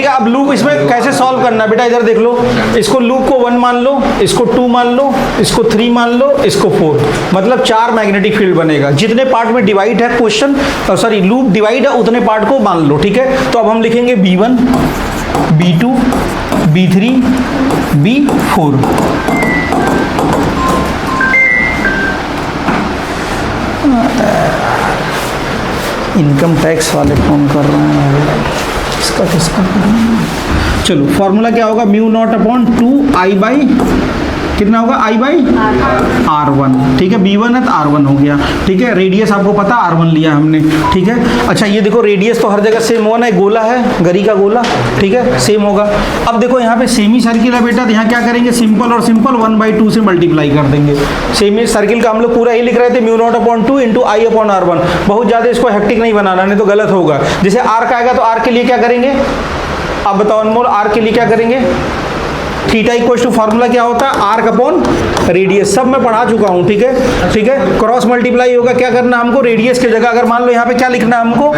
ठीक है, अब लूप इसमें कैसे सॉल्व करना है बेटा, इधर देख लो, इसको लूप को 1 मान लो, इसको 2 मान लो, इसको 3 मान लो, इसको 4, मतलब 4 मैग्नेटिक फील्ड बनेगा। जितने पार्ट में डिवाइड है क्वेश्चन, सॉरी लूप डिवाइड है, उतने पार्ट को मान लो। ठीक है, तो अब हम लिखेंगे B1, B2, B3, B4। Income tax वाले फोन कर रहे हैं, इसका किसका चलो फॉर्मूला क्या होगा, mu naught upon 2 I by कितना होगा, I बाई R1। ठीक है, B1 है तो R1 हो गया। ठीक है, रेडियस आपको पता R1 लिया हमने। ठीक है, अच्छा ये देखो रेडियस तो हर जगह सेम होगा ना, गोला है, गरी का गोला, ठीक है, सेम होगा। अब देखो यहाँ पे सेमी सर्किल है बेटा, तो यहाँ क्या करेंगे, सिंपल और सिंपल 1/2 से मल्टीप्लाई कर देंगे। सेमी सर्किल का हम लोग पूरा ही लिख रहे थे, mu naught upon 2 into I upon R1। बहुत ज़्यादा इसको हेक्टिक नहीं बनाना, नहीं तो गलत होगा। जैसे R का आएगा तो R के लिए क्या करेंगे, अब बताओ अनमोल, R के लिए क्या करेंगे, थीटा इक्वल टू फार्मूला क्या होता है, आर्क अपॉन रेडियस। सब मैं पढ़ा चुका हूँ। ठीक है, ठीक है, क्रॉस मल्टीप्लाई होगा, क्या करना हमको, रेडियस की जगह अगर मान लो यहाँ पे क्या लिखना है हमको,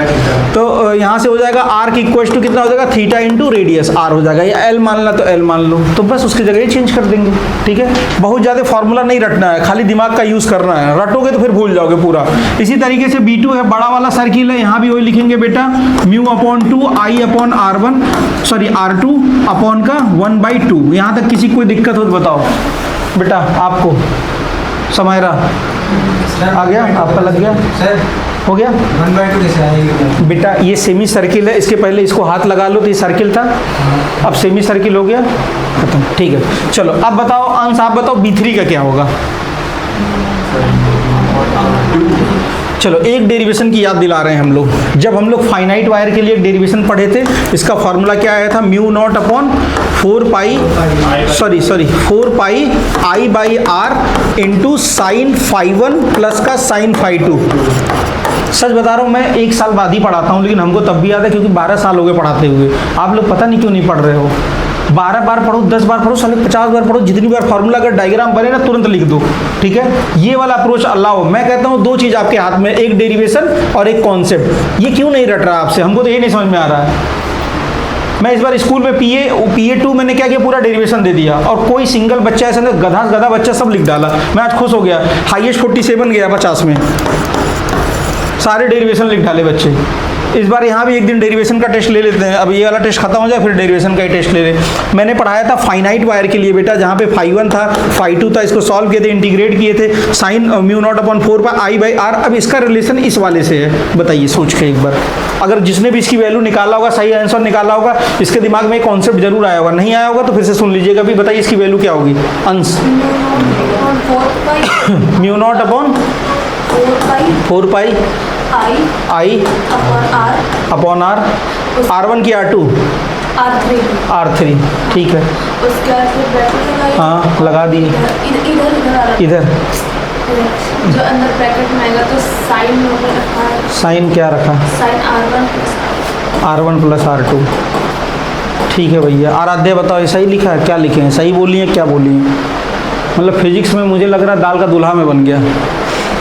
तो यहाँ से हो जाएगा आर्क इक्वल टू कितना हो जाएगा, थीटा इंटू रेडियस आर हो जाएगा, या एल मानना तो एल मान लो, तो बस उसकी जगह ही चेंज कर देंगे। ठीक है, बहुत ज़्यादा फार्मूला नहीं रटना है, खाली दिमाग का यूज़ करना है, रटोगे तो फिर भूल जाओगे पूरा। इसी तरीके से B2 है, बड़ा वाला सर्किल है, यहाँ भी वही लिखेंगे बेटा, mu upon 2 I upon R1 sorry R2 upon का 1/2। यहाँ तक किसी कोई दिक्कत हो तो बताओ बेटा, आपको समायरा आ गया, आपका लग गया, हो गया 1/2 बेटा। ये सेमी सर्किल है, इसके पहले इसको हाथ लगा लो तो ये सर्किल था, अब सेमी सर्किल हो गया, खत्म। ठीक है, चलो अब बताओ अंश, आप बताओ B3 का क्या होगा। चलो एक डेरिवेशन की याद दिला रहे हैं हम लोग, जब हम लोग फाइनाइट वायर के लिए एक डेरिवेशन पढ़े थे, इसका फॉर्मूला क्या आया था, mu naught upon 4 pi I by R into sine φ1 plus का साइन φ2। सच बता रहा हूँ, मैं 1 साल बाद ही पढ़ाता हूँ, लेकिन हमको तब भी याद है क्योंकि 12 साल हो गए पढ़ाते हुए। आप लोग पता नहीं क्यों नहीं पढ़ रहे हो, 12 बार पढ़ो, 10 बार पढ़ो, साले 50 बार पढ़ो, जितनी बार फार्मूला का डायग्राम बने ना तुरंत लिख दो। ठीक है, ये वाला अप्रोच अल्लाह। मैं कहता हूँ 2 चीज़ आपके हाथ में, एक डेरिवेशन और एक कॉन्सेप्ट। ये क्यों नहीं रट रहा आपसे, हमको तो ये नहीं समझ में आ रहा है। मैं इस बार स्कूल में PA2 मैंने क्या किया, पूरा डेरिवेशन दे दिया, और कोई सिंगल बच्चा ऐसा नहीं, गधा बच्चा सब लिख डाला। मैं आज खुश हो गया, हाईएस्ट 47 गया 50 में, सारे डेरिवेशन लिख डाले बच्चे। इस बार यहाँ भी एक दिन डेरिवेशन का टेस्ट ले लेते हैं, अब ये वाला टेस्ट खत्म हो जाए फिर डेरिवेशन का ही टेस्ट ले लें। मैंने पढ़ाया था फाइनाइट वायर के लिए बेटा, जहाँ पे φ1 था φ2 था, इसको सॉल्व किए थे, इंटीग्रेट किए थे, sine mu naught upon 4 I by R। अब इसका रिलेशन इस वाले से है, बताइए सोच के एक बार। अगर जिसने भी इसकी वैल्यू निकाला होगा, सही आंसर निकाला होगा, इसके दिमाग में एक कॉन्सेप्ट जरूर आया होगा, नहीं आया होगा तो फिर से सुन लीजिएगा। भी बताइए इसकी वैल्यू क्या होगी, अंश mu naught upon 4 I upon R, R1 की R2 R3। ठीक है, उसके बाद फिर ब्रैकेट लगाइए, हाँ लगा दिए, इधर जो अंदर ब्रैकेट में आएगा तो साइन रखा है, साइन क्या रखा, साइन R1 प्लस R2। ठीक है भैया, आराध्या बताओ ये सही लिखा है, क्या लिखे हैं, सही बोली है क्या बोली है। मतलब फिजिक्स में मुझे लग रहा है दाल का दूल्हा में बन गया,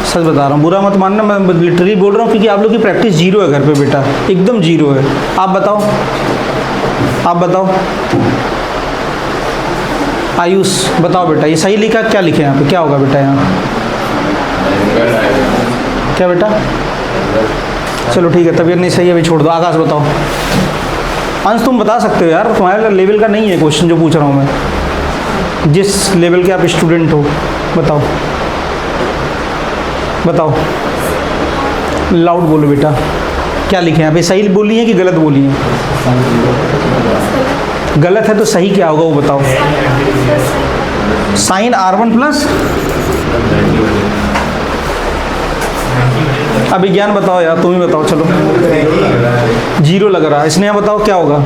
सच बता रहा हूँ, बुरा मत मानना, मैं लिटरली बोल रहा हूँ, क्योंकि आप लोग की प्रैक्टिस 0 है घर पे बेटा, एकदम 0 है। आप बताओ आयुष बताओ बेटा, ये सही लिखा, क्या लिखे यहाँ पे, क्या होगा बेटा यहाँ, क्या बेटा, चलो ठीक है, तबीयत नहीं सही है, अभी छोड़ दो। आकाश बताओ, अंश तुम बता सकते हो यार, तुम्हारे लेवल का नहीं है क्वेश्चन जो पूछ रहा हूँ मैं, जिस लेवल के आप स्टूडेंट हो, बताओ लाउड बोलो बेटा, क्या लिखे हैं, अभी सही बोली है कि गलत बोली है, गलत है तो सही क्या होगा वो बताओ, साइन R1 प्लस, अभी ज्ञान बताओ यार, तुम ही बताओ, चलो 0 लग रहा है, इसने बताओ क्या होगा,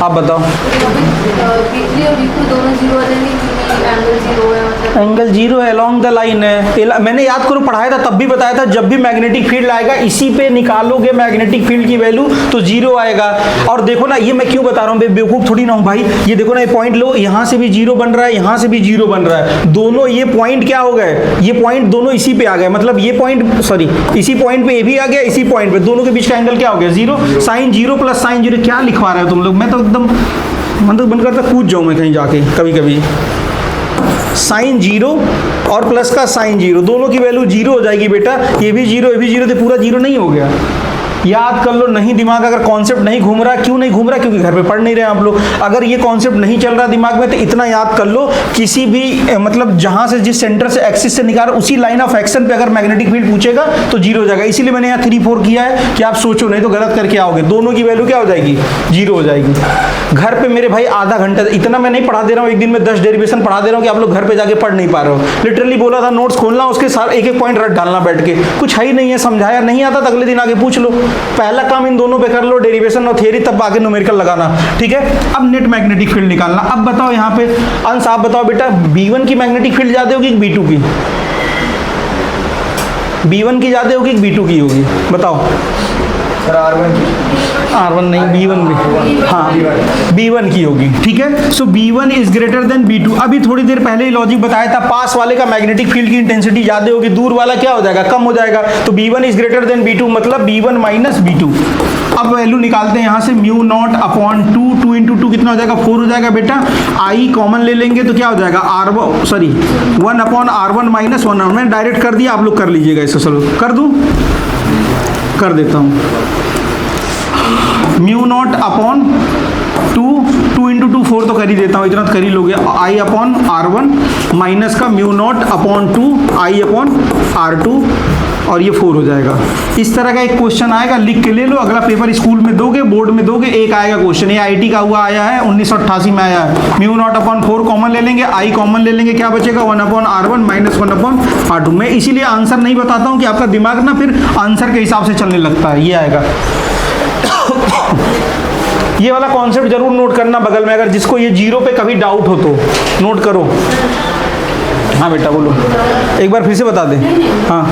आप बताओ। वीकली और वीकली दोनों जीरो आ जाएंगे क्योंकि एंगल जीरो है मतलब। Angle zero along the line है। मैंने याद करो पढ़ाया था तब भी बताया था, जब भी मैग्नेटिक फील्ड आएगा इसी पे निकालोगे मैग्नेटिक फील्ड की वैल्यू तो जीरो आएगा। और देखो ना ये मैं क्यों बता रहा हूँ, बेवकूफ थोड़ी ना हूँ भाई। ये देखो ना ये पॉइंट लो, यहाँ से भी जीरो बन रहा है, यहाँ से भी जीरो बन रहा है, दोनों ये पॉइंट क्या हो गए, ये पॉइंट दोनों इसी पे आ गए। मतलब ये पॉइंट सॉरी इसी पॉइंट पे ये भी आ गया, इसी पॉइंट पे, दोनों के बीच का एंगल क्या हो गया, zero. Sine zero plus sine zero, क्या लिखवा रहे हो तुम लोग। मैं तो एकदम मतलब बंद करता कूद जाऊँ मैं कहीं जाके कभी कभी। साइन जीरो और प्लस का साइन जीरो, दोनों की वैल्यू जीरो हो जाएगी बेटा। ये भी जीरो, ये भी जीरो, तो पूरा जीरो नहीं हो गया। याद कर लो, नहीं दिमाग अगर कॉन्सेप्ट नहीं घूम रहा, क्यों नहीं घूम रहा, क्योंकि घर पे पढ़ नहीं रहे आप लोग। अगर ये कॉन्सेप्ट नहीं चल रहा दिमाग में तो इतना याद कर लो, किसी भी मतलब जहां से जिस सेंटर से एक्सिस से निकाल उसी लाइन ऑफ एक्शन पे अगर मैग्नेटिक फील्ड पूछेगा तो जीरो हो जाएगा। इसीलिए मैंने यहाँ 3-4 किया है कि आप सोचो, नहीं तो गलत करके आओगे। दोनों की वैल्यू क्या हो जाएगी, जीरो हो जाएगी। घर पे मेरे भाई आधा घंटा, इतना मैं नहीं पढ़ा दे रहा हूँ, एक दिन में 10 डेरिवेशन पढ़ा दे रहा हूँ कि आप लोग घर पे जाके पढ़ नहीं पा रहे हो। लिटरली बोला था नोट्स खोलना, उसके साथ एक एक पॉइंट रट डालना बैठ के। कुछ है ही नहीं है, समझाया नहीं आता तो अगले दिन आगे पूछ लो। पहला काम इन दोनों पे कर लो, डेरिवेशन और थियरी, तब आगे न्यूमेरिकल लगाना, ठीक है। अब नेट मैग्नेटिक फील्ड निकालना। अब बताओ यहाँ पे अंश, आप बताओ बेटा, B1 की मैग्नेटिक फील्ड ज्यादा होगी कि B2 की? B1 की ज्यादा होगी कि B2 की होगी, बताओ। सर R1 नहीं, B1 भी, हाँ B1 की होगी, ठीक है। सो B1 is greater than B2। अभी थोड़ी देर पहले ही लॉजिक बताया था, पास वाले का मैग्नेटिक फील्ड की इंटेंसिटी ज्यादा होगी, दूर वाला क्या हो जाएगा, कम हो जाएगा। तो B1 is greater than B2 मतलब B1 माइनस B2। अब वैल्यू निकालते हैं यहाँ से, म्यू नॉट अपॉन 2 इंटू 2 कितना हो जाएगा, 4 हो जाएगा बेटा। आई कॉमन ले लेंगे तो क्या हो जाएगा, R1 1 अपॉन R1 माइनस 1। मैंने डायरेक्ट कर दिया, आप लोग कर लीजिएगा इसको। चलो कर दूँ, कर देता हूँ। म्यू नॉट अपॉन 2 इंटू 2 4 तो कर ही देता हूँ, इतना तो कर ही लोगे। आई अपॉन R1 माइनस का mu naught upon 2 I upon R2 और ये 4 हो जाएगा। इस तरह का एक क्वेश्चन आएगा, लिख के ले लो। अगला पेपर स्कूल में दोगे, बोर्ड में दोगे, एक आएगा क्वेश्चन, ये आईटी का हुआ आया है, 1988 में आया है। म्यू नॉट अपॉन 4 कॉमन ले लेंगे, आई कॉमन ले लेंगे, क्या बचेगा, 1 upon R1 minus 1 upon R2। मैं इसीलिए आंसर नहीं बताता हूँ कि आपका दिमाग ना फिर आंसर के हिसाब से चलने लगता है। ये आएगा। ये वाला कॉन्सेप्ट जरूर नोट करना बगल में, अगर जिसको ये जीरो पे कभी डाउट हो तो नोट करो। हाँ बेटा बोलो, एक बार फिर से बता दे। हाँ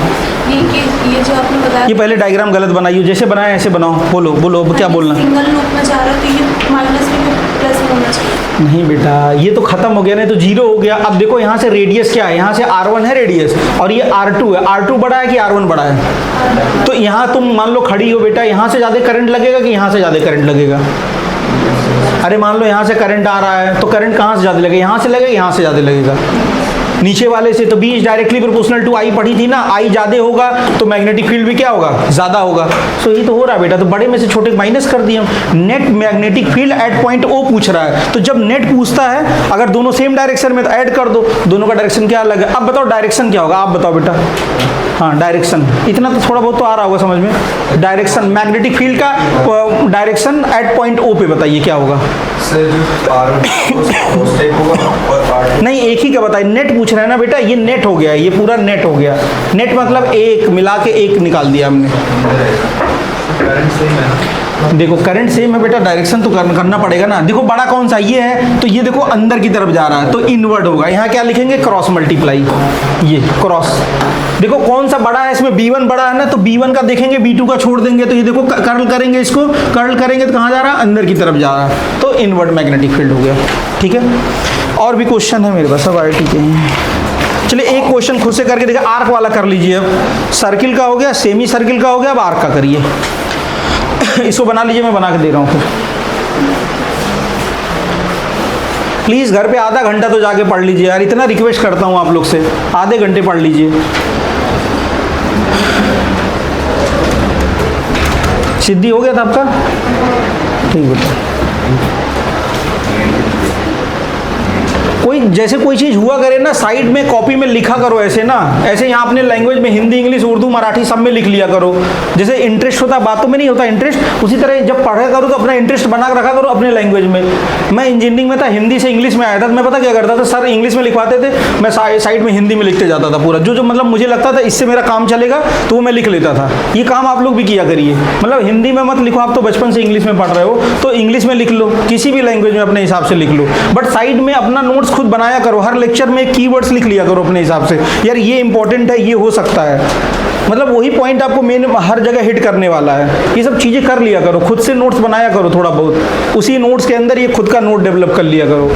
ये जो आपने बताया, ये पहले डायग्राम गलत बनाइए, जैसे बनाया ऐसे बनाओ। बोलो बोलो, क्या बोलना है? सिंगल लूप में जा रहा है तो ये माइनस में प्लस होना चाहिए। नहीं बेटा, ये तो खत्म हो गया, नहीं तो जीरो हो गया। अब देखो यहाँ से रेडियस क्या है, यहाँ से R1 है रेडियस और ये R2 है। R2 बड़ा है कि R1 बड़ा है? तो यहाँ तुम मान लो खड़ी हो बेटा, यहाँ से ज़्यादा करंट लगेगा कि यहाँ से ज़्यादा करंट लगेगा? अरे मान लो यहाँ से करंट आ रहा है तो करंट कहाँ से ज़्यादा लगेगा, यहाँ से लगेगा, यहाँ से ज़्यादा लगेगा, नीचे वाले से। तो B is directly proportional to I पढ़ी थी ना, I ज़्यादा होगा तो मैग्नेटिक फील्ड भी क्या होगा, ज़्यादा होगा। सो ये तो हो रहा है बेटा, तो बड़े में से छोटे माइनस कर दिए हम। Net magnetic field eight point O पूछ रहा है, तो जब नेट पूछता है अगर दोनों सेम डायरेक्शन में तो ऐड कर दो, दोनों का डायरेक्शन क्या अलग है। अब बताओ डायरेक्शन क्या होगा, आप बताओ बेटा। हाँ डायरेक्शन, इतना तो थोड़ा बहुत तो आ रहा होगा समझ में। डायरेक्शन मैग्नेटिक फील्ड का डायरेक्शन एट पॉइंट O पे बताइए क्या होगा। नहीं एक ही का बताइए, नेट पूछ रहा है ना बेटा, ये नेट हो गया, ये पूरा नेट हो गया। नेट मतलब एक मिला के एक निकाल दिया हमने। देखो करंट सेम है बेटा, डायरेक्शन तो करना पड़ेगा ना। देखो बड़ा कौन सा ये है, तो ये देखो अंदर की तरफ जा रहा है तो इनवर्ड होगा। यहाँ क्या लिखेंगे, क्रॉस मल्टीप्लाई, ये क्रॉस। देखो कौन सा बड़ा है, इसमें B1 बड़ा है ना, तो B1 का देखेंगे, B2 का छोड़ देंगे। तो ये देखो कर्ल करेंगे, इसको कर्ल करेंगे तो कहाँ जा रहा है, अंदर की तरफ जा रहा है, तो इनवर्ड मैग्नेटिक फील्ड हो गया। ठीक है, और भी क्वेश्चन है मेरे पास, सब आईटी के हैं। चलिए एक क्वेश्चन खुद से करके देखिए, आर्क वाला कर लीजिए। अब सर्किल का हो गया, सेमी सर्किल का हो गया, अब आर्क का करिए। इसको बना लीजिए, मैं बना के दे रहा हूँ फिर। प्लीज़ घर पे आधा घंटा तो जाके पढ़ लीजिए यार, इतना रिक्वेस्ट करता हूँ आप लोग से, आधे घंटे पढ़ लीजिए। सिद्धि हो गया था आपका, ठीक बेटा। कोई जैसे कोई चीज़ हुआ करे ना, साइड में कॉपी में लिखा करो ऐसे ना, ऐसे यहाँ अपने लैंग्वेज में हिंदी इंग्लिश उर्दू मराठी सब में लिख लिया करो। जैसे इंटरेस्ट होता है बातों में नहीं होता इंटरेस्ट, उसी तरह जब पढ़ा करो तो अपना इंटरेस्ट बना के रखा करो अपने लैंग्वेज में। मैं इंजीनियरिंग में था, हिंदी से इंग्लिश में आया था, मैं पता क्या करता था, सर इंग्लिश में लिखवाते थे, मैं साइड में हिंदी में लिखते जाता था पूरा, जो मतलब मुझे लगता था इससे मेरा काम चलेगा तो वो मैं लिख लेता था। ये काम आप लोग भी किया करिए, मतलब हिंदी में मत लिखो, आप तो बचपन से इंग्लिश में पढ़ रहे हो तो इंग्लिश में लिख लो, किसी भी लैंग्वेज में अपने हिसाब से लिख लो, बट साइड में अपना नोट्स खुद बनाया करो। हर लेक्चर में कीवर्ड्स लिख लिया करो अपने हिसाब से, यार ये इंपॉर्टेंट है, ये हो सकता है, मतलब वही पॉइंट आपको मेन हर जगह हिट करने वाला है। ये सब चीज़ें कर लिया करो, खुद से नोट्स बनाया करो थोड़ा बहुत, उसी नोट्स के अंदर ये खुद का नोट डेवलप कर लिया करो।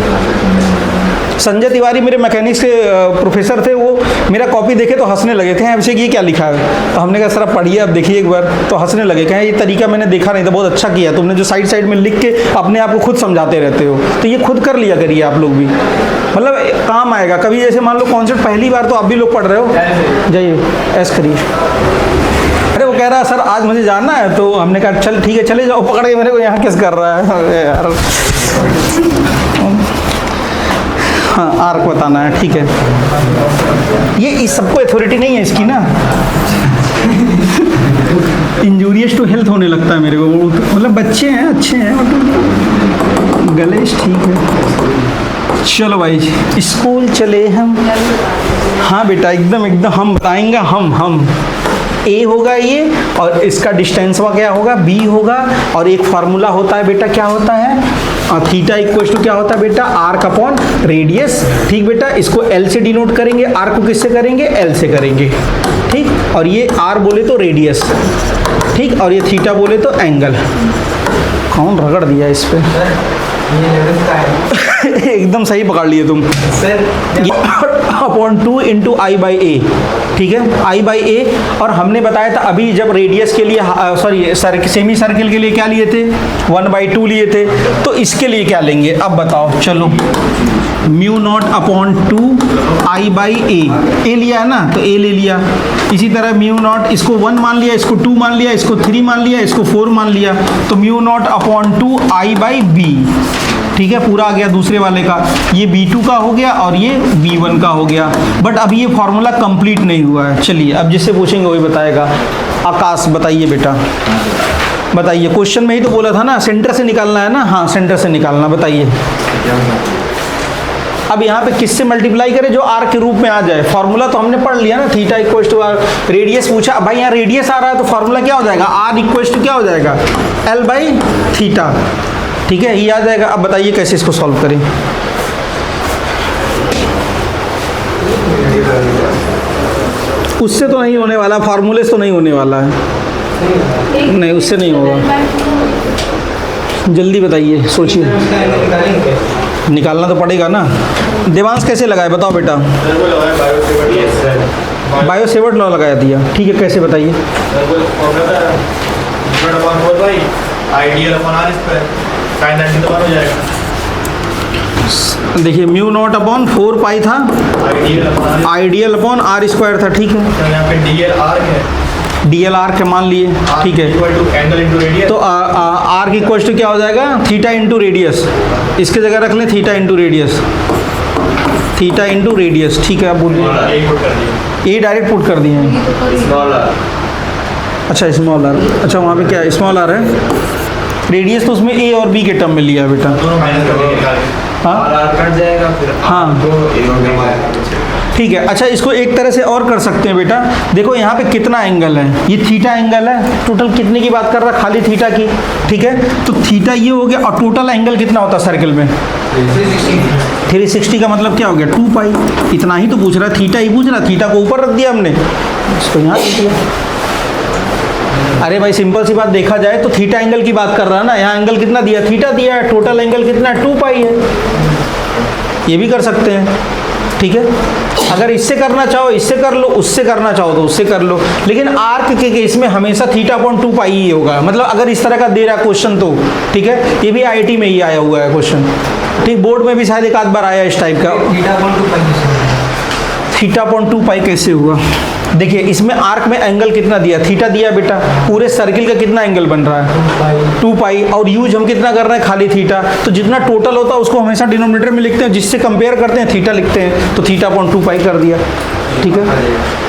संजय तिवारी मेरे मैकेनिक्स के प्रोफेसर थे, वो मेरा कॉपी देखे तो हंसने लगे, कहें अभिषेक ये क्या लिखा है, तो हमने कहा सर आप पढ़िए, अब देखिए एक बार, तो हंसने लगे, कहें ये तरीका मैंने देखा नहीं था, बहुत अच्छा किया तुमने जो साइड साइड में लिख के अपने आप को खुद समझाते रहते हो। तो ये खुद कर लिया करिए आप लोग भी, मतलब काम आएगा कभी। जैसे मान लो कॉन्सेप्ट पहली बार तो आप भी लोग पढ़ रहे हो, जाइए ऐस करिए। अरे वो कह रहा है सर आज मुझे जाना है, तो हमने कहा चल ठीक है चले जाओ, पकड़ के मेरे को यहाँ किस कर रहा है यार। हाँ आर्क बताना है, ठीक है, ये इस सबको अथॉरिटी नहीं है इसकी ना, इंजूरियस टू हेल्थ होने लगता है मेरे को, मतलब बच्चे हैं अच्छे हैं, मतलब गलेश ठीक है। चलो भाई स्कूल चले हम, हाँ बेटा एकदम एकदम हम बताएंगे, हम ए होगा ये, और इसका डिस्टेंस वा क्या होगा, बी होगा, और एक फार्मूला होता है बेटा, क्या होता है, थीटा इक्वल टू क्या होता है बेटा, आर्क अपॉन रेडियस। ठीक बेटा, इसको एल से डिनोट करेंगे, आर्क को किससे करेंगे, एल से करेंगे, ठीक, और ये आर बोले तो रेडियस, ठीक, और ये थीटा बोले तो एंगल। कौन रगड़ दिया इस पे एकदम सही पकड़ लिए तुम sir, upon 2 into I by A, ठीक है, आई बाई ए। और हमने बताया था अभी जब रेडियस के लिए सॉरी सेमी सर्किल के लिए क्या लिए थे, 1/2 लिए थे, तो इसके लिए क्या लेंगे अब बताओ। चलो mu naught upon 2 I by A लिया है ना, तो ए ले लिया। इसी तरह म्यू नॉट, इसको 1 मान लिया, इसको 2 मान लिया, इसको 3 मान लिया, इसको 4 मान लिया, तो mu naught upon 2 I by B, ठीक है, पूरा आ गया दूसरे वाले का, ये B2 का हो गया और ये B1 का हो गया। बट अभी ये फॉर्मूला कंप्लीट नहीं हुआ है। चलिए अब जिससे पूछेंगे वही बताएगा। आकाश बताइए बेटा, बताइए, क्वेश्चन में ही तो बोला था ना सेंटर से निकालना है ना, हाँ सेंटर से निकालना, बताइए। अब यहाँ पे किससे मल्टीप्लाई करें जो आर के रूप में आ जाए, फॉर्मूला तो हमने पढ़ लिया ना, theta equal to R, radius पूछा, भाई यहाँ रेडियस आ रहा है तो फॉर्मूला क्या हो जाएगा, आर इक्वल टू क्या हो जाएगा, एल बाई थीटा, ठीक है, ये आ जाएगा। अब बताइए कैसे इसको सॉल्व करें। उससे तो नहीं होने वाला, फार्मूले से तो नहीं होने वाला है, नहीं उससे नहीं होगा, जल्दी बताइए, सोचिए, निकालना तो पड़ेगा ना। देवांश कैसे लगाए बताओ बेटा, बायोसेवर्ट लॉ लगाया दिया, ठीक है, कैसे बताइए। देखिए म्यू नॉट अपॉन 4 पाई था, आइडियल अपॉन आर स्क्वायर था, ठीक है, यहाँ पे DL आर्क है, DL आर्क के मान लिए, ठीक है, एंगल इंटू रेडियस, तो आर की इक्वल टू क्या हो जाएगा, थीटा इंटू रेडियस, इसके जगह रख लें theta into radius, theta into radius, ठीक है, आप बोलिए। ए डायरेक्ट पुट कर दिए हैं, अच्छा स्मॉल आर, अच्छा वहाँ पे क्या स्मॉल आर है, रेडियस तो उसमें ए और बी के टर्म में लिया बेटा, हाँ ठीक है। अच्छा इसको एक तरह से और कर सकते हैं बेटा, देखो यहाँ पे कितना एंगल है, ये थीटा एंगल है, टोटल कितने की बात कर रहा है, खाली थीटा की, ठीक है, तो थीटा ये हो गया, और टोटल एंगल कितना होता है सर्किल में, 360 का मतलब क्या हो गया, 2 पाई, इतना ही तो पूछ रहा है, थीटा ही पूछ रहा, थीटा को ऊपर रख दिया हमने, इसको यहाँ रख दिया। अरे भाई सिंपल सी बात देखा जाए तो थीटा एंगल की बात कर रहा है ना, यहाँ एंगल कितना दिया, थीटा दिया है, टोटल एंगल कितना है, 2 पाई है, ये भी कर सकते हैं, ठीक है। अगर इससे करना चाहो इससे कर लो, उससे करना चाहो तो उससे कर लो, लेकिन आर्क के केस में हमेशा थीटा अपॉन 2 पाई ही होगा, मतलब अगर इस तरह का दे रहा क्वेश्चन तो, ठीक है, ये भी IIT में ही आया हुआ है क्वेश्चन, ठीक, बोर्ड में भी शायद एक आध बार आया इस टाइप का, थीटा अपॉन 2 पाई कैसे हुआ, देखिए इसमें आर्क में एंगल कितना दिया, थीटा दिया बेटा, पूरे सर्किल का कितना एंगल बन रहा है 2 पाई, और यूज हम कितना कर रहे हैं, खाली थीटा। तो जितना टोटल होता है उसको हमेशा डिनोमिनेटर में लिखते हैं, जिससे कंपेयर करते हैं थीटा लिखते हैं, तो थीटा अपॉन 2 पाई कर दिया, ठीक है।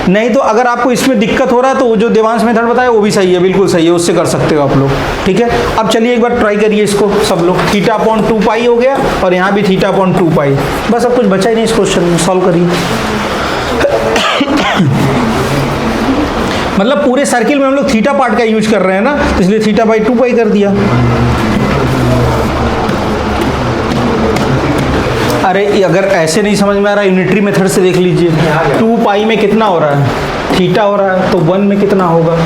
नहीं तो अगर आपको इसमें दिक्कत हो रहा है तो वो जो देवांश मेथड बताया वो भी सही है, बिल्कुल सही है, उससे कर सकते हो आप लोग, ठीक है। अब चलिए एक बार ट्राई करिए इसको सब लोग, थीटा अपॉन 2 पाई हो गया और यहाँ भी थीटा अपॉन 2 पाई, बस अब कुछ बचा ही नहीं इस क्वेश्चन में, सॉल्व करिए। मतलब पूरे सर्किल में हम लोग थीटा पार्ट का यूज कर रहे हैं ना, तो इसलिए थीटा बाई 2 पाई कर दिया। अरे अगर ऐसे नहीं समझ में आ रहा, यूनिटरी मेथड से देख लीजिए, 2 पाई में कितना हो रहा है, थीटा हो रहा है, तो 1 में कितना होगा,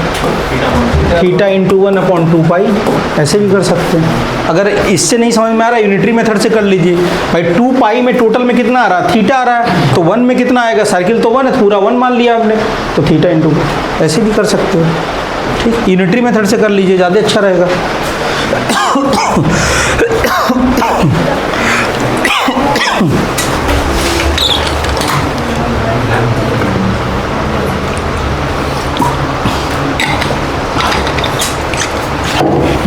थीटा इंटू 1 अपॉन 2 पाई, ऐसे भी कर सकते हैं। अगर इससे नहीं समझ में आ रहा, यूनिटरी मेथड से कर लीजिए। भाई 2 पाई में टोटल में कितना आ रहा है, थीटा आ रहा है, तो 1 में कितना आएगा, सर्किल तो 1 है, पूरा 1 मान लिया आपने, तो थीटा इंटू, ऐसे भी कर सकते हो, ठीक। यूनिटरी मेथड से कर लीजिए, ज़्यादा अच्छा रहेगा।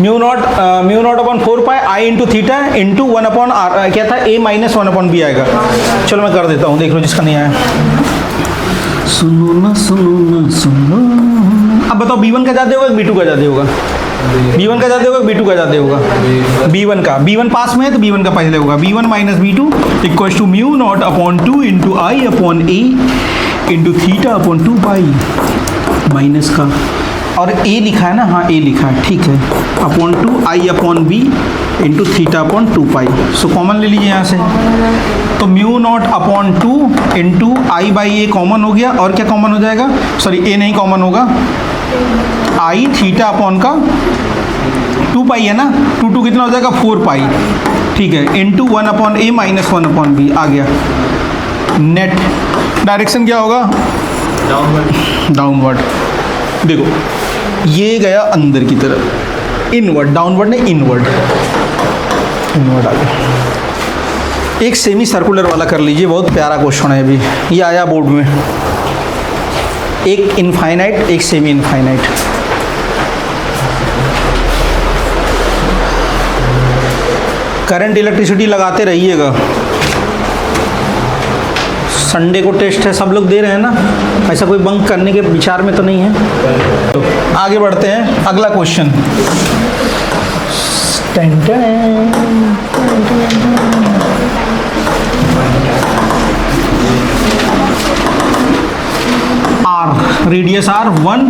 Mu naught upon 4 pi I into theta into 1 upon R, क्या था, ए माइनस 1 अपॉन बी आएगा। चलो मैं कर देता हूँ, देख लो जिसका नहीं आया। सुनो ना सुनो ना सुनो। अब बताओ B1 का ज़्यादा होगा B2 का ज़्यादा होगा, B1 का ज़्यादा होगा B2 का ज़्यादा होगा, B1 का, B1 पास में है तो B1 का पहले होगा। B1 minus B2 equals to mu naught upon 2 into I upon A into theta upon 2 pi minus का, और ए लिखा है ना, हाँ ए लिखा है, ठीक है, upon 2 I upon B into theta upon 2 pi. So common ले लीजिए यहाँ से, तो mu naught upon 2 into I by A common हो गया, और क्या कॉमन हो जाएगा, सॉरी ए नहीं कॉमन होगा, आई थीटा अपॉन का 2 पाई है ना, 2 कितना हो जाएगा 4 पाई, ठीक है, इंटू 1 अपॉन ए माइनस 1 अपॉन बी आ गया। नेट डायरेक्शन क्या होगा, डाउनवर्ड। देखो ये गया अंदर की तरफ, इनवर्ड, डाउनवर्ड नहीं इनवर्ड, इनवर्ड आ गया। एक सेमी सर्कुलर वाला कर लीजिए, बहुत प्यारा क्वेश्चन है अभी, ये आया बोर्ड में, एक इनफाइनाइट एक सेमी इनफाइनाइट। करंट इलेक्ट्रिसिटी लगाते रहिएगा, संडे को टेस्ट है, सब लोग दे रहे हैं ना, ऐसा कोई बंक करने के विचार में तो नहीं है। तो आगे बढ़ते हैं, अगला question. R, radius R 1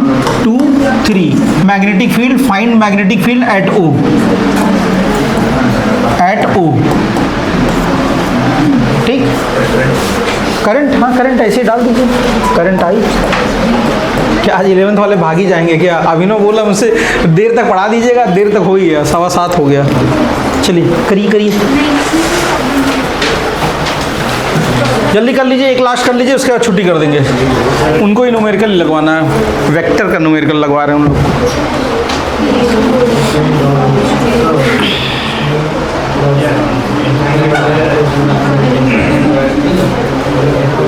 2 3, magnetic field, find magnetic field at O, at O, ठीक। करंट, हाँ करंट ऐसे डाल दीजिए, करंट आई। क्या आज 11th वाले भागी जाएंगे क्या, अभिनव बोला मुझसे देर तक पढ़ा दीजिएगा, देर तक हो ही गया, 7:15 हो गया। चलिए करिए जल्दी कर लीजिए, एक लास्ट कर लीजिए, उसके बाद छुट्टी कर देंगे। उनको ही न्यूमेरिकल लगवाना है, वेक्टर का न्यूमेरिकल लगवा रहे हैं हम लोग।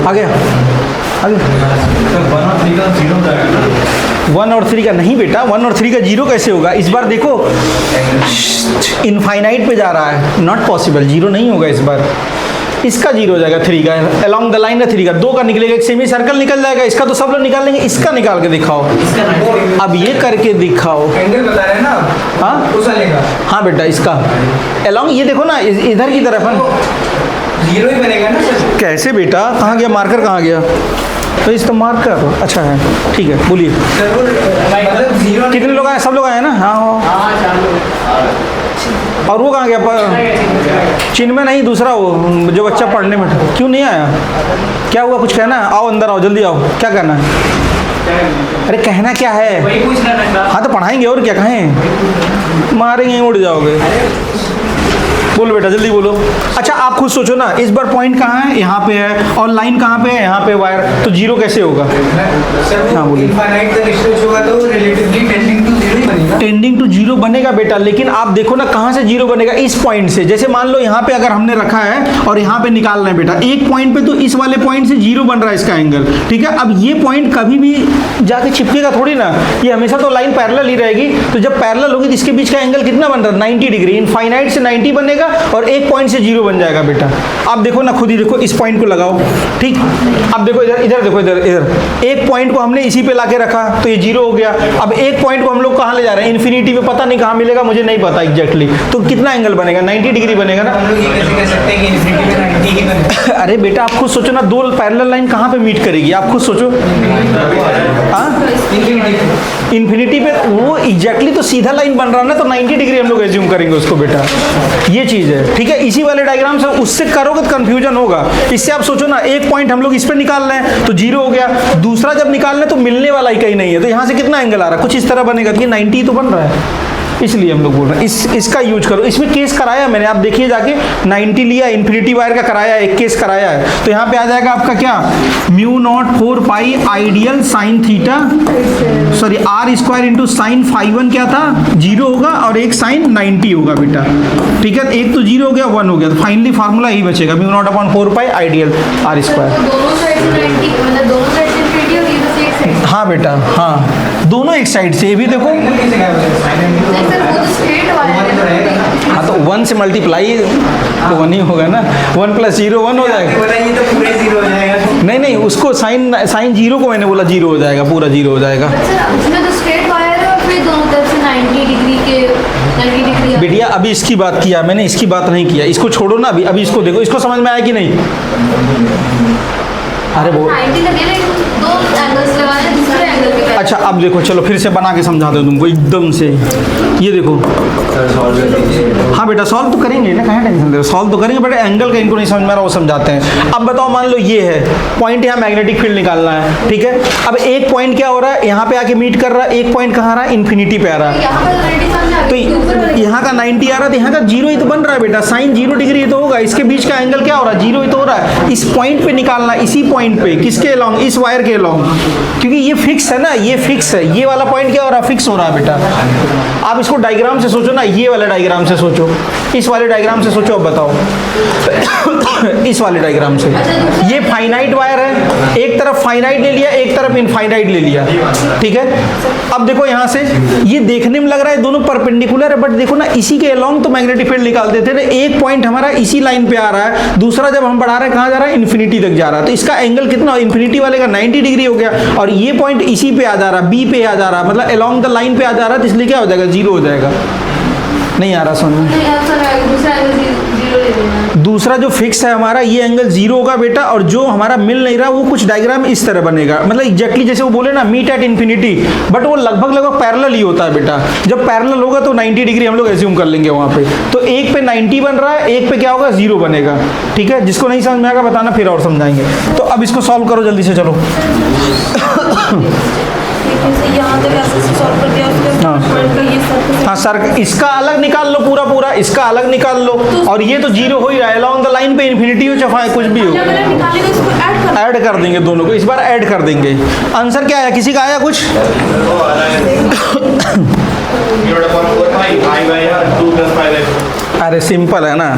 आ गया 1 और 3 का नहीं बेटा, 1 और 3 का 0 कैसे होगा, इस बार देखो इनफाइनाइट पे जा रहा है, नॉट पॉसिबल, 0 नहीं होगा इस बार। इसका 0 हो जाएगा 3 का, अलोंग द लाइन है 3 का, 2 का निकलेगा, एक सेमी सर्कल निकल जाएगा, इसका तो सब लोग निकाल लेंगे, इसका निकाल के दिखाओ, अब ये करके दिखाओ। एंगल बता रहे हैं ना, हाँ उस वाले का, हाँ बेटा इसका अलोंग, ये देखो ना इधर की तरफ है, 0 ही बनेगा ना सर। कैसे बेटा, कहाँ गया मार्कर, कहाँ गया, तो इस तो मार्कर, अच्छा है, ठीक है बोलिए। मतलब 0 कितने लोग आए, सब लोग आए ना, हाँ। और वो कहाँ गया, चिन्ह में नहीं, दूसरा वो जो बच्चा पढ़ने में, क्यों नहीं आया, क्या हुआ, कुछ कहना है, आओ अंदर आओ, जल्दी आओ, क्या कहना है, अरे कहना क्या है, वही पूछ रहा था। हाँ तो पढ़ाएंगे और क्या कहें, मारेंगे उड़ जाओगे, बोलो बेटा जल्दी बोलो। अच्छा आप खुद सोचो ना, इस बार पॉइंट कहाँ है, यहाँ पे है, और लाइन कहाँ पे है, यहाँ पे वायर, तो 0 कैसे होगा। सर हाँ, बोलिए। इनफाइनाइट तक स्ट्रेच होगा तो रिलेटिवली टेंडिंग टू 0 ही बनेगा। टेंडिंग टू जीरो बनेगा बेटा, लेकिन आप देखो ना कहाँ से जीरो बनेगा, इस पॉइंट से। जैसे मान लो यहाँ पे अगर हमने रखा है और यहाँ पे निकालना है बेटा, एक पॉइंट पे तो इस वाले पॉइंट से जीरो बन रहा है इसका एंगल, ठीक है। अब ये पॉइंट कभी भी जाके चिपकेगा थोड़ी ना, ये हमेशा तो लाइन पैरेलल ही रहेगी। तो जब पैरेलल होगी तो इसके बीच का एंगल कितना बन रहा है, 90 डिग्री। इनफाइनाइट से 90 बनेगा और एक पॉइंट से जीरो बन जाएगा बेटा। आप देखो ना, खुद ही देखो, इस पॉइंट को लगाओ, ठीक। अब देखो इधर, इधर देखो, इधर इधर एक पॉइंट को हमने इसी पे लाके रखा तो ये जीरो हो गया। अब एक पॉइंट को हम लोग कहाँ ले जा रहे हैं, इन्फिनिटी पे, पता नहीं कहाँ मिलेगा, मुझे नहीं पता एग्जैक्टली। तो कितना एंगल बनेगा, 90 डिग्री बनेगा ना। हम लोग ये कैसे कह सकते हैं कि इन्फिनिटी पे 90 ही बने? अरे बेटा आप खुद सोचो ना, दो पैरेलल लाइन कहाँ पे मीट करेगी, आप खुद सोचो। हाँ, इन्फिनिटी पे वो एग्जैक्टली तो सीधा लाइन बन रहा है ना, तो 90 डिग्री हम लोग एज्यूम करेंगे उसको बेटा, ये चीज़ है, ठीक है। इसी वाले डायग्राम से उससे करोगे तो कंफ्यूजन होगा। इससे आप सोचो ना, एक पॉइंट हम लोग इस पर निकाल रहे हैं तो जीरो हो गया, दूसरा जब निकाल रहे तो मिलने वाला ही कहीं नहीं है, तो यहाँ से कितना एंगल आ रहा है, कुछ इस तरह बनेगा कि 90 तो बन रहा है, इसलिए हम लोग बोल रहे हैं इसका यूज करो। इसमें केस कराया मैंने, आप देखिए जाके 90 लिया, इन्फिनिटी वायर का कराया, एक केस कराया है। तो यहाँ पे आ जाएगा आपका क्या, mu naught 4 pi I dl sine theta, sorry R square into sine five 1 क्या था, जीरो होगा, और एक साइन 90 होगा बेटा, ठीक है। एक तो जीरो हो गया, 1 हो गया, तो फाइनली फार्मूला यही बचेगा, mu naught upon 4 pi I dl R square. दोनों साइड से 90, मतलब दोनों साइड से इन्फिनिटी और ये बस एक साइड। हाँ बेटा, हाँ, दोनों एक साइड से, ये भी देखो। नहीं सर, वो तो स्ट्रेट वायर है। हाँ तो 1 से मल्टीप्लाई तो 1 ही होगा ना, 1 + 0 1 हो जाएगा। बताइए तो पूरे जीरो हो जाएगा। नहीं नहीं, उसको साइन जीरो को मैंने बोला जीरो हो जाएगा, पूरा जीरो हो जाएगा। सर उसमें तो स्ट्रेट वायर है और फिर दोनों तरफ से 90 डिग्री के 90 डिग्री। बेटिया अभी इसकी बात किया मैंने, इसकी बात नहीं किया, इसको छोड़ो ना, अभी इसको देखो, इसको समझ में आया कि नहीं। अरे वो 90 लगे, लेकिन दो एंगल्स लगाने दूसरे एंगल के। अच्छा अब देखो, चलो फिर से बना के समझाते हो तुमको एकदम से। ये देखो, हाँ बेटा सॉल्व तो करेंगे ना, कहाँ टेंशन ले रहे हो, सॉल्व तो करेंगे, बट एंगल का इनको नहीं समझ में आ रहा, वो समझाते हैं। अब बताओ, मान लो ये है पॉइंट, यहाँ मैग्नेटिक फील्ड निकालना है, ठीक है। अब एक पॉइंट क्या हो रहा है, यहाँ पे आके मीट कर रहा है, एक पॉइंट कहाँ आ रहा है, इन्फिनिटी पे आ रहा है। यहाँ पर 90 सामने आ तो गई, ऊपर वाले यहाँ का 90 आ रहा है, तो यहाँ का जीरो ही तो बन रहा है बेटा, साइन 0 डिग्री ही तो होगा, इसके बीच का एंगल क्या हो रहा है, जीरो ही तो हो रहा है। इस पॉइंट पे निकालना, इसी पॉइंट पे, किसके अलॉन्ग, इस वायर के अलॉन्ग, क्योंकि ये फिक्स है ना, ये फिक्स है, ये वाला पॉइंट क्या हो रहा है, फिक्स हो रहा है बेटा। आप इसको डायग्राम से सोचो ना, ये वाले डायग्राम से सोचो, इस वाले डायग्राम से सोचो, अब बताओ इस वाले डायग्राम से। ये फाइनाइट वायर है, एक तरफ फाइनाइट ले लिया, एक तरफ इनफाइनाइट ले लिया, ठीक है। अब देखो यहाँ से, ये देखने में लग रहा है दोनों परपेंडिकुलर है, बट देखो ना, इसी के अलॉन्ग तो मैग्नेटिक फील्ड निकालते थे ना। एक पॉइंट हमारा इसी लाइन पे आ रहा है, दूसरा जब हम बढ़ा रहे हैं कहाँ जा रहा है, इन्फिनिटी तक जा रहा है, तो इसका एंगल कितना, इन्फिनिटी वाले का 90 डिग्री हो गया, और ये पॉइंट इसी पे आ जा रहा है, बी पे आ जा रहा है, मतलब अलॉन्ग द लाइन पे आ जा रहा है, तो इसलिए क्या हो जाएगा, जीरो हो जाएगा। नहीं आ रहा समझ में। नहीं, अब सर दूसरा एंगल जीरो ले लेना। दूसरा जो फिक्स है हमारा, ये एंगल जीरो होगा बेटा, और जो हमारा मिल नहीं रहा वो कुछ डायग्राम इस तरह बनेगा, मतलब एग्जैक्टली जैसे वो बोले ना, मीट एट इन्फिनिटी, बट वो लगभग पैरेलल ही होता है बेटा। जब पैरेलल होगा तो 90 डिग्री हम लोग एज्यूम कर लेंगे वहाँ पे, तो एक पे 90 बन रहा है, एक पे क्या होगा, जीरो बनेगा, ठीक है। जिसको नहीं समझ में आएगा बताना, फिर और समझाएंगे। तो अब इसको सॉल्व करो जल्दी से, चलो। यहाँ तक ऐसे सॉल्व कर दिया, उसके हाँ। पॉइंट का ये सब। हाँ सर, इसका अलग निकाल लो, पूरा इसका अलग निकाल लो, और ये तो जीरो हो ही रहा है, अलॉन्ग द लाइन पे इन्फिनिटी हो चाहे कुछ भी हो, अगर निकालेंगे इसको ऐड ऐड कर देंगे दोनों को, इस बार ऐड कर देंगे। आंसर क्या आया, किसी का आया कुछ? अरे सिंपल है ना,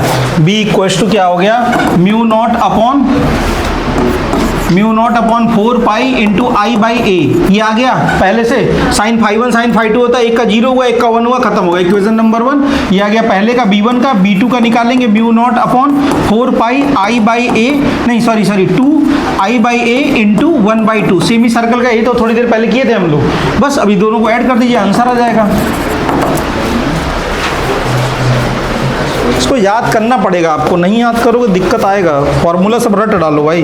b = क्या हो गया, mu naught upon 4 pi into I by A, ये आ गया पहले से। साइन फाइव 1 साइन फाइव 2 होता है, एक का जीरो हुआ, एक का 1 हुआ, खत्म हो गया, इक्वेशन नंबर 1 ये आ गया पहले का। b1 का, b2 का निकालेंगे, mu naught upon 4 pi I by A, नहीं sorry 2 I by A into 1/2, semi circle का, ये तो थोड़ी देर पहले किए थे हम लोग, बस अभी दोनों को ऐड कर दीजिए, आंसर आ जाएगा। इसको याद करना पड़ेगा आपको, नहीं याद करोगे दिक्कत आएगा, फॉर्मूला सब रट डालो भाई।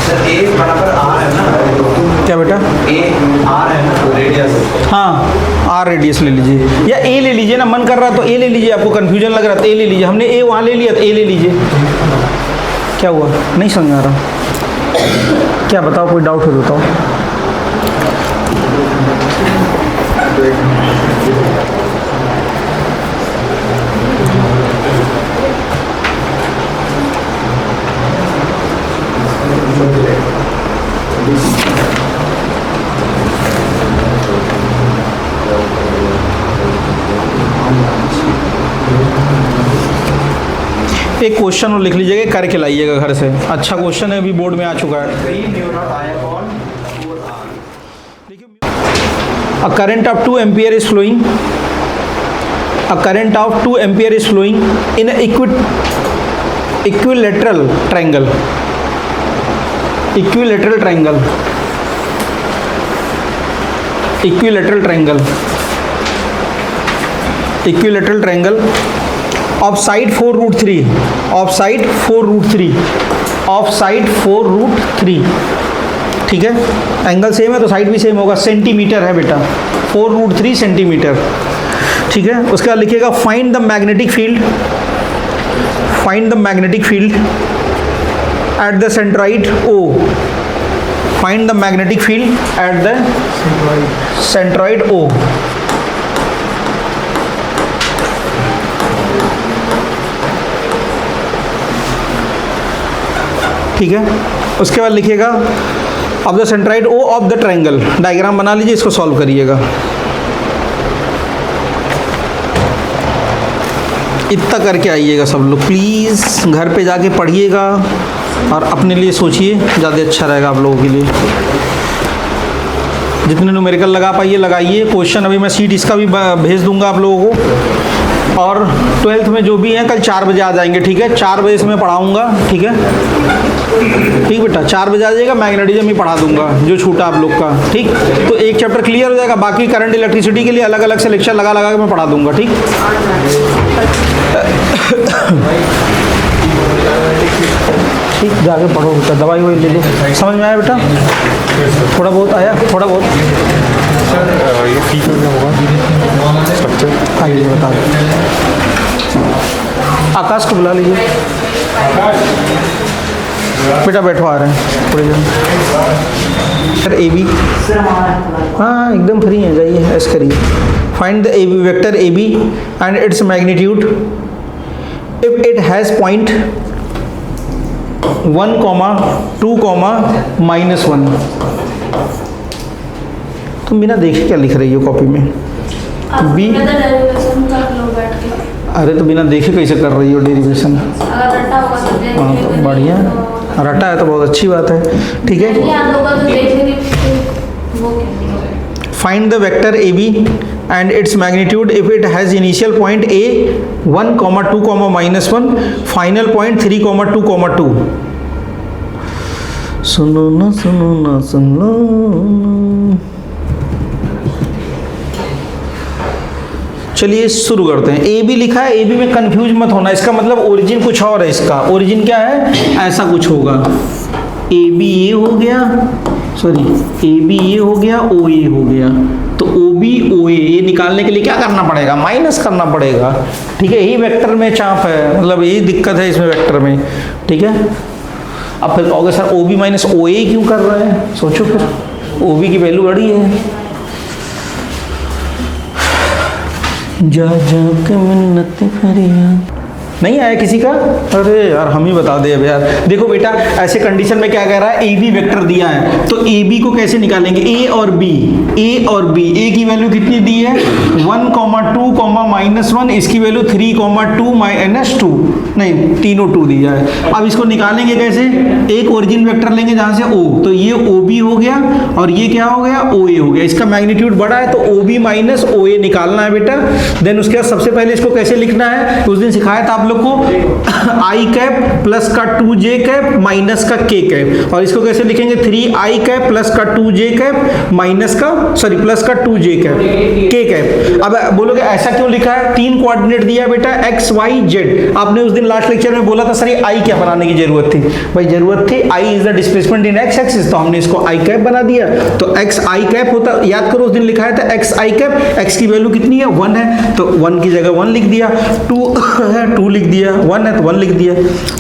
सर ए बराबर आर है ना, क्या बेटा, ए आर है ना, रेडियस। हाँ आर रेडियस ले लीजिए, या ए ले लीजिए ना, मन कर रहा तो ए ले लीजिए, आपको कन्फ्यूजन लग रहा है तो ए ले लीजिए, हमने ए वहाँ ले लिया तो ए ले लीजिए। क्या हुआ, नहीं समझ आ रहा, क्या बताओ, कोई डाउट हो तो बताओ। एक क्वेश्चन और लिख लीजिएगा, करके लाइएगा घर से, अच्छा क्वेश्चन है, अभी बोर्ड में आ चुका है। A current of 2 ampere is flowing. A current of 2 ampere is flowing in an equilateral triangle. Equilateral triangle. Equilateral triangle. Equilateral triangle. Of side 4√3. Of side 4√3. Of side 4√3. ठीक है, एंगल सेम है तो side भी same होगा, centimetre है बेटा, 4√3 centimetre. ठीक है, उसके बाद लिखिएगा find the magnetic field, find the magnetic field at the centroid O, find the magnetic field at the centroid O. ठीक है, उसके बाद लिखिएगा of the centroid O of the triangle, diagram बना लीजिए, इसको सॉल्व करिएगा। इतना करके आइएगा सब लोग प्लीज़, घर पे जाके पढ़िएगा और अपने लिए सोचिए, ज़्यादा अच्छा रहेगा आप लोगों के लिए। जितने न्यूमेरिकल लगा पाइए लगाइए। क्वेश्चन अभी मैं सीट इसका भी भेज दूंगा आप लोगों को। और 12th में जो भी हैं कल 4 बजे आ जाएंगे, ठीक है, 4 बजे से मैं पढ़ाऊँगा, ठीक है, ठीक बेटा, 4 बजे आ जाएगा, मैग्नेटिज्म ही पढ़ा दूंगा जो छूटा आप लोग का, ठीक। तो एक चैप्टर क्लियर हो जाएगा, बाकी करंट इलेक्ट्रिसिटी के लिए अलग अलग से लेक्चर लगा लगा के मैं पढ़ा दूंगा, ठीक। ठीक, जाके पढ़ो बेटा, दवाई वही ले लो। समझ में आया बेटा? थोड़ा बहुत आया, थोड़ा बहुत। सर ये फी क्या होगा स्ट्रक्चर? आइए बता दो। आकाश को बुला लीजिए बेटा, बैठो, आ रहे हैं थोड़ी देर। सर ए बी, हाँ एकदम फ्री है, जाइए ऐसे करिए। Find the A B vector A B and its magnitude if it has point 1, 2, -1। तुम बिना देखे क्या लिख रही हो कॉपी में? बी, अरे तो बिना देखे कैसे कर रही हो डेरिवेशन? हाँ तो बढ़िया, रटा है तो बहुत अच्छी बात है, ठीक है। Find the vector A B and its magnitude if it has initial point A 1, 2, -1, final point 3, 2, 2। सुनो ना सुनो ना सुनो। चलिए शुरू करते हैं। ए बी लिखा है, ए बी में कंफ्यूज मत होना, इसका मतलब ओरिजिन कुछ और है, इसका ओरिजिन क्या है, ऐसा कुछ होगा। ए बी ये हो गया, सॉरी ए बी ये हो गया, ओ ए हो गया, तो ओ बी ओ ए ये निकालने के लिए क्या करना पड़ेगा, माइनस करना पड़ेगा, ठीक है। यही वेक्टर में चाप है, मतलब यही दिक्कत है इसमें वेक्टर में, ठीक है। अब फिर कहोगे sir O B minus O ए क्यों कर रहे हैं, सोचो फिर, ओ बी की वैल्यू बड़ी है। जा जा के मिन्नत फरियाद, नहीं आया किसी का? अरे यार हम ही बता दे अब यार। देखो बेटा ऐसे कंडीशन में क्या कह रहा है, ए बी वेक्टर दिया है तो ए बी को कैसे निकालेंगे, ए और बी, ए और बी, ए की वैल्यू कितनी दी है 1, 2, -1, इसकी वैल्यू 3, 2 -2, नहीं तीनों 2 दिया है। अब इसको निकालेंगे कैसे, एक ओरिजिन वेक्टर लेंगे जहाँ से ओ, तो ये ओ बी हो गया और ये क्या हो गया, ओ ए हो गया। इसका मैग्नीट्यूड बड़ा है तो ओ बी माइनस ओ ए निकालना है बेटा। देन उसके बाद सबसे पहले इसको कैसे लिखना है, उस दिन सिखाया था आप लोग को, आई कैप प्लस का 2j कैप माइनस का k कैप, और इसको कैसे लिखेंगे 3i कैप प्लस का 2j कैप माइनस का, सॉरी प्लस का 2j कैप k कैप। अब बोलोगे ऐसा क्यों लिखा है, 3 कोऑर्डिनेट दिया है बेटा x y z। आपने उस दिन लास्ट लेक्चर में बोला था सर ये i क्या बनाने की जरूरत थी, भाई जरूरत थी, i is the displacement in x axis, तो हमने इसको i कैप बना दिया। तो x i कैप होता, याद करो उस दिन लिखा था x i कैप, x की वैल्यू कितनी है 1 है, तो 1 की जगह 1 लिख दिया, 2 है 2 लिख दिया, 1 है तो 1 लिख दिया।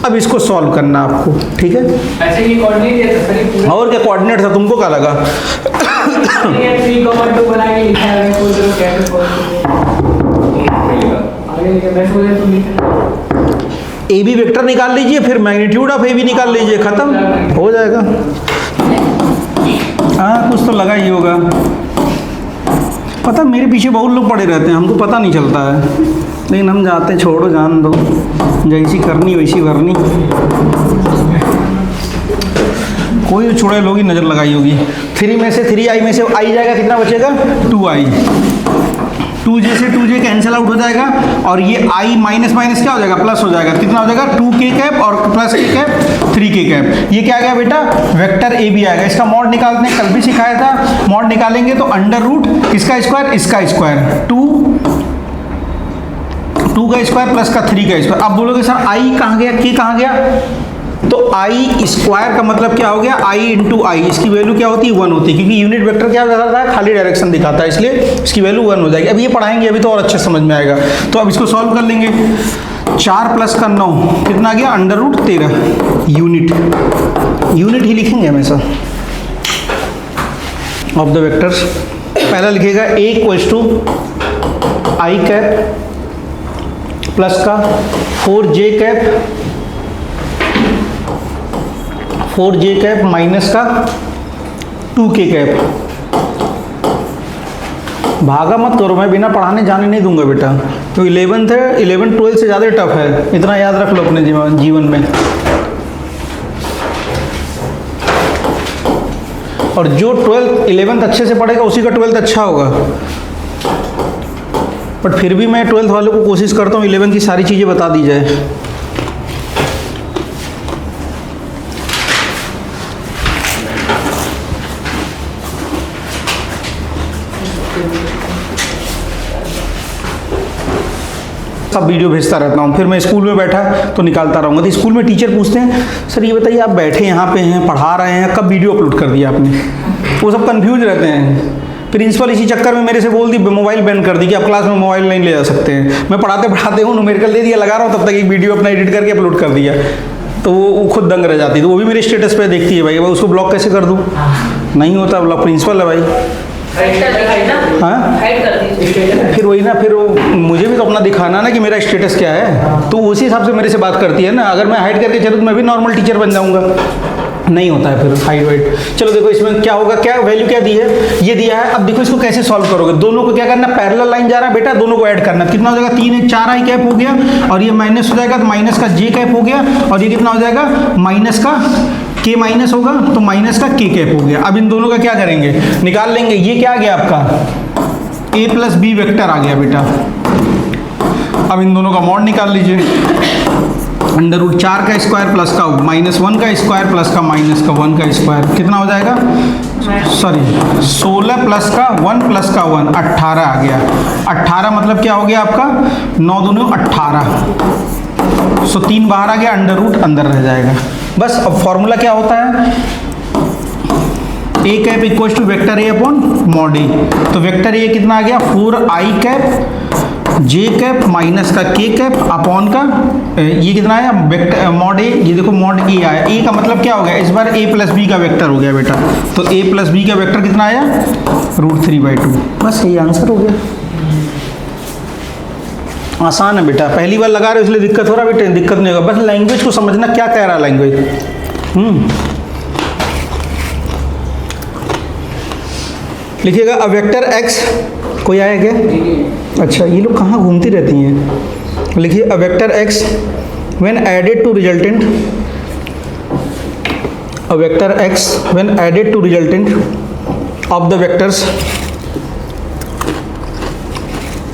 अब इसको सॉल्व करना आपको, ठीक है। अच्छा ये कोऑर्डिनेट है सर, पूरा और क्या कोऑर्डिनेट था, तुमको क्या लगा? ये 3,2 बना के लिखा है, कोई तो कैसे आगे मैं सोचा तुम लिखा ए बी वेक्टर निकाल लीजिए, फिर मैग्नीट्यूड ऑफ ए बी निकाल लीजिए, खत्म हो जाएगा। हाँ कुछ तो लगा ही होगा। पता मेरे पीछे बहुत लोग पड़े रहते हैं, हमको पता नहीं चलता है, लेकिन हम जाते हैं, छोड़ो जान दो, जैसी करनी वैसी भरनी। कोई छोड़े लोग ही नज़र लगाई होगी। 3 में से 3i में से आई जाएगा, कितना बचेगा 2i, 2j से 2j कैंसिल आउट हो जाएगा और ये i माइनस माइनस क्या हो जाएगा, प्लस हो जाएगा। कितना हो जाएगा 2k कैप और plus k cap 3k cap. ये क्या आ गया बेटा, वेक्टर ए बी आएगा। इसका मॉड निकालते हैं, कल भी सिखाया था। मॉड निकालेंगे तो अंडर रूट किसका स्क्वायर, इसका स्क्वायर, 2 का स्क्वायर प्लस का 3 का स्क्वायर। अब बोलोगे सर i कहाँ गया, k कहाँ गया, तो i स्क्वायर का मतलब क्या हो गया, i इंटू आई। इसकी वैल्यू क्या होती है, 1 होती है, क्योंकि यूनिट वेक्टर क्या दिखाता है, खाली डायरेक्शन दिखाता है, इसलिए इसकी वैल्यू 1 हो जाएगी। अब ये पढ़ाएंगे, अभी तो और अच्छे समझ में आएगा। तो अब इसको सॉल्व कर लेंगे। 4 प्लस का 9 कितना आ गया, अंडर रूट 13। यूनिट ही लिखेंगे हमेशा ऑफ द वेक्टर्स। पहला लिखेगा a equals to i cap plus का 4j cap, 4j cap minus का 2k कैप। भागा मत करो, मैं बिना पढ़ाने जाने नहीं दूंगा बेटा। तो 11th है, 11 12 से ज़्यादा टफ है, इतना याद रख लो अपने जीवन में। और जो 12th 11th अच्छे से पढ़ेगा उसी का 12th अच्छा होगा। बट फिर भी मैं 12th वालों को कोशिश करता हूँ 11th की सारी चीज़ें बता दी जाए। सब वीडियो भेजता रहता हूँ, फिर मैं स्कूल में बैठा तो निकालता रहूँगा। तो स्कूल में टीचर पूछते हैं, सर ये बताइए आप बैठे यहाँ पे हैं, पढ़ा रहे हैं, कब वीडियो अपलोड कर दिया आपने। वो सब कंफ्यूज रहते हैं। प्रिंसिपल इसी चक्कर में मेरे से बोल दी, मोबाइल बैन कर दी कि आप क्लास में मोबाइल नहीं ले जा सकते हैं। मैं पढ़ाते पढ़ाते हूँ, न्यूमेरिकल दे दिया, लगा रहा हूँ, तब तक एक वीडियो अपना एडिट करके अपलोड कर दिया। तो वो खुद दंग रह जाती, तो वो भी मेरे स्टेटस पे देखती है, भाई उसको ब्लॉक कैसे कर दूँ। नहीं होता, ब्लॉक प्रिंसिपल है भाई। हाँ फिर वही ना, फिर मुझे भी तो अपना दिखाना ना कि मेरा स्टेटस क्या है, तो उसी हिसाब से मेरे से बात करती है ना। अगर मैं हाइड करके चलूँ तो मैं भी नॉर्मल टीचर बन जाऊँगा, नहीं होता है फिर हाइड वाइड। चलो देखो इसमें क्या होगा, क्या वैल्यू क्या दी है, ये दिया है। अब देखो इसको कैसे सॉल्व करोगे, दोनों को क्या करना, पैरेलल लाइन जा रहा है बेटा, दोनों को ऐड करना। कितना हो जाएगा, 3 4 आई कैप हो गया और ये माइनस हो जाएगा तो माइनस का j कैप हो गया, और ये कितना हो जाएगा, माइनस का k माइनस होगा तो माइनस का k कैप हो गया। अब इन दोनों का क्या करेंगे, निकाल लेंगे। ये क्या आ गया आपका a प्लस बी वेक्टर आ गया बेटा। अब इन दोनों का मॉड निकाल लीजिए। अंडर रूट 4 का स्क्वायर प्लस का -1 का स्क्वायर प्लस का -1 का स्क्वायर कितना हो जाएगा, सॉरी 16 प्लस का 1 प्लस का 1 18 आ गया। 18 मतलब क्या हो गया आपका, 9 दूनी 18। सो 3 बाहर आ गया, अंडर रूट अंदर रह जाएगा। बस अब फॉर्मूला क्या होता है, a cap equal to vector a upon mod a। तो वेक्टर a कितना आ गया, 4i cap j cap minus का k कैप अपॉन का ये कितना आया, वेक्टर मॉड a। ये देखो मॉड a आया, a का मतलब क्या हो गया, इस बार a प्लस b का वेक्टर हो गया बेटा। तो a प्लस b का वेक्टर कितना आया, √3/2। बस यही आंसर हो गया। आसान है बेटा, पहली बार लगा रहे हो इसलिए दिक्कत हो रहा है बेटा, दिक्कत नहीं होगा। बस लैंग्वेज को समझना, क्या कह रहा है लैंग्वेज। लिखिएगा अ वेक्टर x, कोई आया क्या, अच्छा ये लोग कहाँ घूमती रहती हैं। लिखिए a vector x when added to resultant, a vector x when added to resultant of the vectors,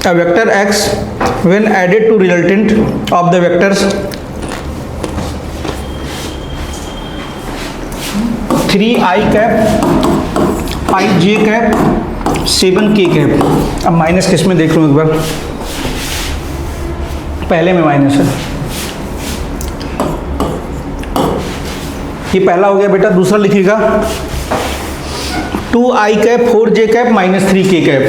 a vector x when added to resultant of the vectors 3i cap 5j cap 7k cap. अब minus किस में देख लूँ एक बार, पहले में minus है, ये पहला हो गया बेटा। दूसरा लिखिएगा 2i cap 4j cap minus 3k cap,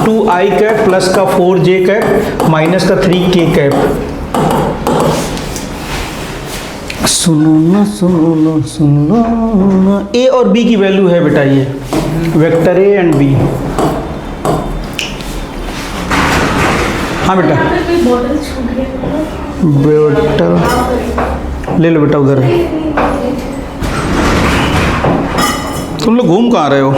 2i cap plus का 4j कैप माइनस का 3k कैप। सुनो ना सुनो ना सुनो ना, a और b की वैल्यू है बेटा, ये वेक्टर a एंड b। हाँ बेटा, बेटा ले लो बेटा, उधर है। तुम लोग घूम कहाँ रहे हो।